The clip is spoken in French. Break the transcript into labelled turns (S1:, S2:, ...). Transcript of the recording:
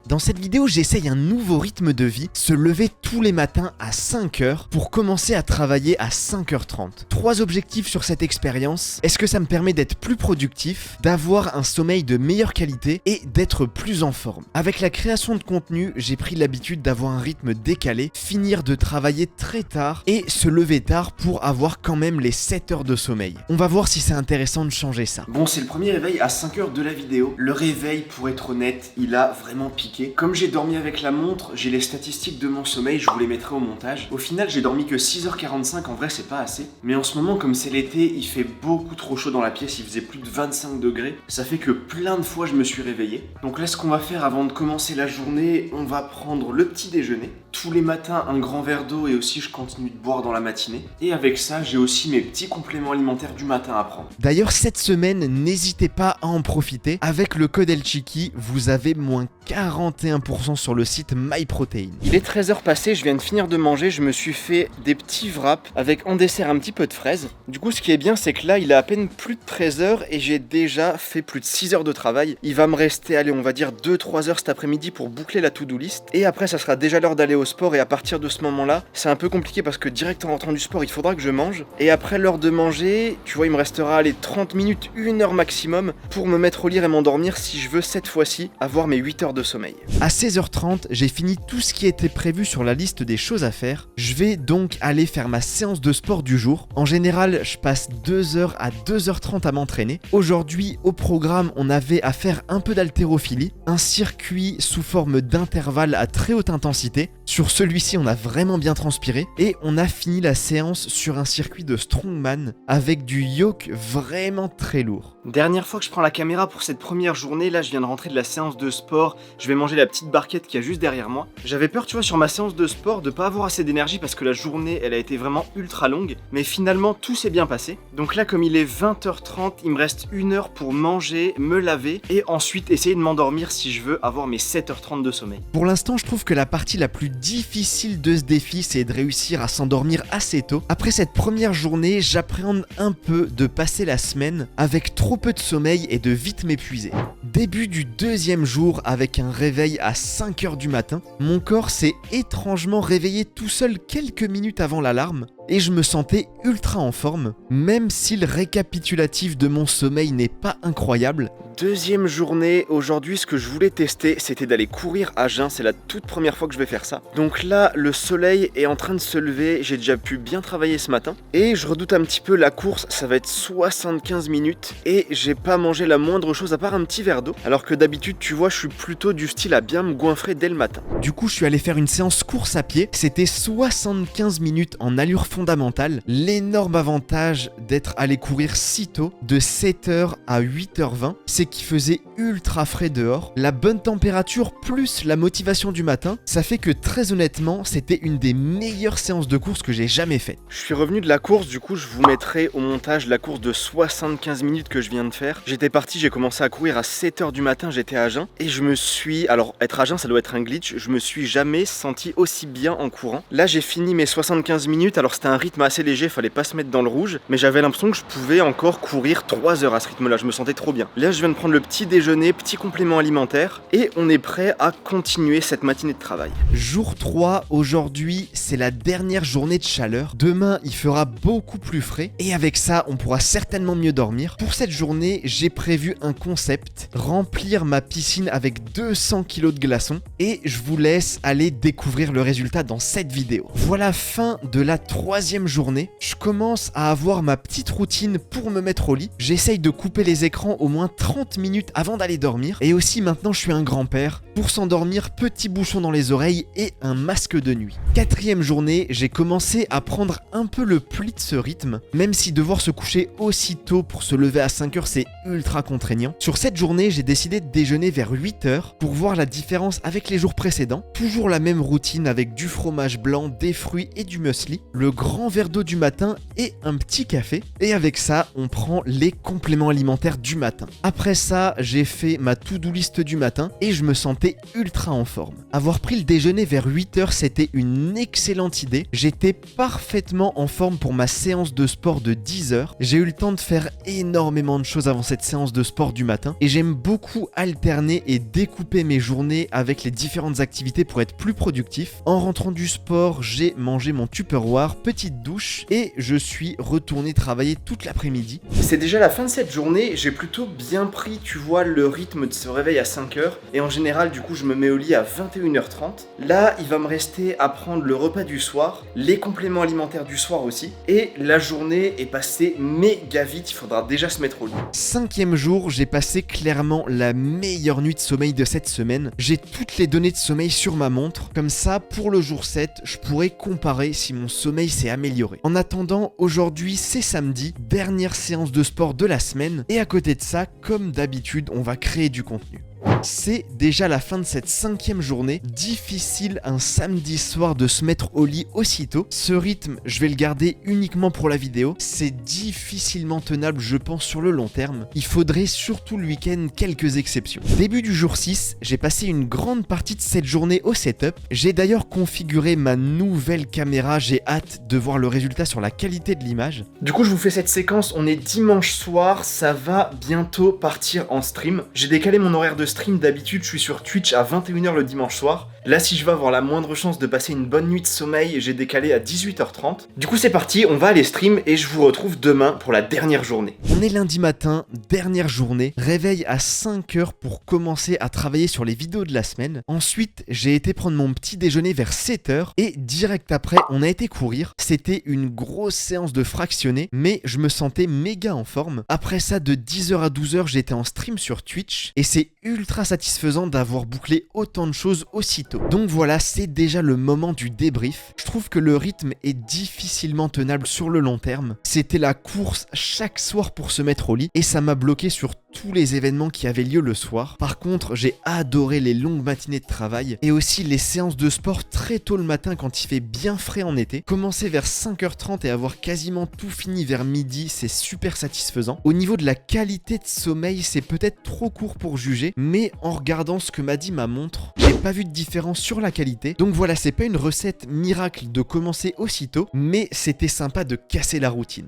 S1: Dans cette vidéo, j'essaye un nouveau rythme de vie, se lever tous les matins à 5h pour commencer à travailler à 5h30. 3 objectifs sur cette expérience. Est-ce que ça me permet d'être plus productif, d'avoir un sommeil de meilleure qualité et d'être plus en forme? Avec la création de contenu, j'ai pris l'habitude d'avoir un rythme décalé, finir de travailler très tard et se lever tard pour avoir quand même les 7 heures de sommeil. On va voir si c'est intéressant de changer ça.
S2: Bon, c'est le premier réveil à 5h de la vidéo. Le réveil, pour être honnête, il a vraiment piqué. Comme j'ai dormi avec la montre, j'ai les statistiques de mon sommeil, je vous les mettrai au montage. Au final, j'ai dormi que 6h45, en vrai c'est pas assez. Mais en ce moment, comme c'est l'été, il fait beaucoup trop chaud dans la pièce, il faisait plus de 25 degrés. Ça fait que plein de fois je me suis réveillé. Donc là, ce qu'on va faire avant de commencer la journée, on va prendre le petit déjeuner. Tous les matins, un grand verre d'eau et aussi je continue de boire dans la matinée. Et avec ça, j'ai aussi mes petits compléments alimentaires du matin à prendre.
S1: D'ailleurs, cette semaine, n'hésitez pas à en profiter. Avec le code ELCHIKI, vous avez moins 41% sur le site MyProtein.
S2: Il est 13h passé, je viens de finir de manger, je me suis fait des petits wraps avec en dessert un petit peu de fraises. Du coup, ce qui est bien, c'est que là, il est à peine plus de 13h et j'ai déjà fait plus de 6 heures de travail. Il va me rester, allez, on va dire 2-3 heures cet après-midi pour boucler la to-do list. Et après, ça sera déjà l'heure d'aller au sport et à partir de ce moment-là, c'est un peu compliqué parce que direct en rentrant du sport, il faudra que je mange. Et après l'heure de manger, tu vois, il me restera, allez, 30 minutes, 1 heure maximum pour me mettre au lit et m'endormir si je veux cette fois-ci avoir mes 8 heures de sommeil.
S1: À 16h30, j'ai fini tout ce qui était prévu sur la liste des choses à faire. Je vais donc aller faire ma séance de sport du jour. En général, je passe 2h à 2h30 à m'entraîner. Aujourd'hui, au programme, on avait à faire un peu d'haltérophilie, un circuit sous forme d'intervalle à très haute intensité. Sur celui-ci, on a vraiment bien transpiré et on a fini la séance sur un circuit de strongman avec du yoke vraiment très lourd.
S2: Dernière fois que je prends la caméra pour cette première journée, là je viens de rentrer de la séance de sport, je vais manger la petite barquette qui est juste derrière moi. J'avais peur, tu vois, sur ma séance de sport de pas avoir assez d'énergie parce que la journée elle a été vraiment ultra longue, mais finalement tout s'est bien passé. Donc là, comme il est 20h30, il me reste 1 heure pour manger, me laver et ensuite essayer de m'endormir si je veux avoir mes 7h30 de sommeil.
S1: Pour l'instant, je trouve que la partie la plus difficile de ce défi, c'est de réussir à s'endormir assez tôt. Après cette première journée, j'appréhende un peu de passer la semaine avec trop peu de sommeil et de vite m'épuiser. Début du deuxième jour avec un réveil à 5h du matin, mon corps s'est étrangement réveillé tout seul quelques minutes avant l'alarme et je me sentais ultra en forme, même si le récapitulatif de mon sommeil n'est pas incroyable.
S2: Deuxième journée, aujourd'hui ce que je voulais tester c'était d'aller courir à jeun, c'est la toute première fois que je vais faire ça. Donc là le soleil est en train de se lever, j'ai déjà pu bien travailler ce matin et je redoute un petit peu la course, ça va être 75 minutes et j'ai pas mangé la moindre chose à part un petit verre d'eau, alors que d'habitude tu vois je suis plutôt du style à bien me goinfrer dès le matin.
S1: Du coup je suis allé faire une séance course à pied, c'était 75 minutes en allure fondamentale, l'énorme avantage d'être allé courir si tôt, de 7h à 8h20, c'est qu'il faisait ultra frais dehors, la bonne température plus la motivation du matin, ça fait que très honnêtement c'était une des meilleures séances de course que j'ai jamais faites.
S2: Je suis revenu de la course, du coup je vous mettrai au montage la course de 75 minutes que je viens de faire. J'étais parti, j'ai commencé à courir à 7h du matin, j'étais à jeun et je me suis, alors être à jeun ça doit être un glitch, je me suis jamais senti aussi bien en courant. Là j'ai fini mes 75 minutes, alors c'était un rythme assez léger, fallait pas se mettre dans le rouge, mais j'avais l'impression que je pouvais encore courir 3 heures à ce rythme là, je me sentais trop bien. Là je viens de prendre le petit déjeuner, petit complément alimentaire et on est prêt à continuer cette matinée de travail.
S1: Jour 3, aujourd'hui c'est la dernière journée de chaleur, demain il fera beaucoup plus frais et avec ça on pourra certainement mieux dormir. Pour cette journée j'ai prévu un concept, remplir ma piscine avec 200 kg de glaçons et je vous laisse aller découvrir le résultat dans cette vidéo. Voilà, fin de la 3e journée, je commence à avoir ma petite routine pour me mettre au lit, j'essaye de couper les écrans au moins 30 minutes avant d'aller dormir et aussi maintenant je suis un grand-père, pour s'endormir petit bouchon dans les oreilles et un masque de nuit. 4e journée, j'ai commencé à prendre un peu le pli de ce rythme, même si devoir se coucher aussitôt pour se lever à 5h c'est ultra contraignant. Sur cette journée, j'ai décidé de déjeuner vers 8h pour voir la différence avec les jours précédents. Toujours la même routine avec du fromage blanc, des fruits et du muesli, le grand verre d'eau du matin et un petit café. Et avec ça, on prend les compléments alimentaires du matin. Après ça, j'ai fait ma to-do list du matin et je me sentais j'étais ultra en forme. Avoir pris le déjeuner vers 8h, c'était une excellente idée. J'étais parfaitement en forme pour ma séance de sport de 10h. J'ai eu le temps de faire énormément de choses avant cette séance de sport du matin et j'aime beaucoup alterner et découper mes journées avec les différentes activités pour être plus productif. En rentrant du sport, j'ai mangé mon Tupperware, petite douche et je suis retourné travailler toute l'après-midi.
S2: C'est déjà la fin de cette journée, j'ai plutôt bien pris, tu vois, le rythme de ce réveil à 5h et en général du coup je me mets au lit à 21h30. Là il va me rester à prendre le repas du soir, les compléments alimentaires du soir aussi et la journée est passée méga vite, il faudra déjà se mettre au lit.
S1: 5e jour, j'ai passé clairement la meilleure nuit de sommeil de cette semaine. J'ai toutes les données de sommeil sur ma montre, comme ça pour le jour 7, je pourrais comparer si mon sommeil s'est amélioré. En attendant, aujourd'hui c'est samedi, dernière séance de sport de la semaine et à côté de ça, comme d'habitude, on va créer du contenu. C'est déjà la fin de cette 5e journée, difficile un samedi soir de se mettre au lit aussitôt. Ce rythme, je vais le garder uniquement pour la vidéo, c'est difficilement tenable je pense sur le long terme. Il faudrait surtout le week-end quelques exceptions. Début du jour 6, j'ai passé une grande partie de cette journée au setup. J'ai d'ailleurs configuré ma nouvelle caméra, j'ai hâte de voir le résultat sur la qualité de l'image.
S2: Du coup je vous fais cette séquence, on est dimanche soir, ça va bientôt partir en stream. J'ai décalé mon horaire de stream, d'habitude je suis sur Twitch à 21h le dimanche soir. Là si je veux avoir la moindre chance de passer une bonne nuit de sommeil, j'ai décalé à 18h30. Du coup c'est parti, on va aller stream et je vous retrouve demain pour la dernière journée.
S1: On est lundi matin, dernière journée, réveil à 5h pour commencer à travailler sur les vidéos de la semaine. Ensuite j'ai été prendre mon petit déjeuner vers 7h et direct après on a été courir. C'était une grosse séance de fractionné mais je me sentais méga en forme. Après ça de 10h à 12h j'étais en stream sur Twitch et c'est ultra satisfaisant d'avoir bouclé autant de choses aussitôt. Donc voilà, c'est déjà le moment du débrief. Je trouve que le rythme est difficilement tenable sur le long terme. C'était la course chaque soir pour se mettre au lit et ça m'a bloqué sur tous les événements qui avaient lieu le soir. Par contre, j'ai adoré les longues matinées de travail et aussi les séances de sport très tôt le matin quand il fait bien frais en été. Commencer vers 5h30 et avoir quasiment tout fini vers midi, c'est super satisfaisant. Au niveau de la qualité de sommeil, c'est peut-être trop court pour juger, mais en regardant ce que m'a dit ma montre, j'ai pas vu de différence sur la qualité. Donc voilà, c'est pas une recette miracle de commencer aussitôt, mais c'était sympa de casser la routine.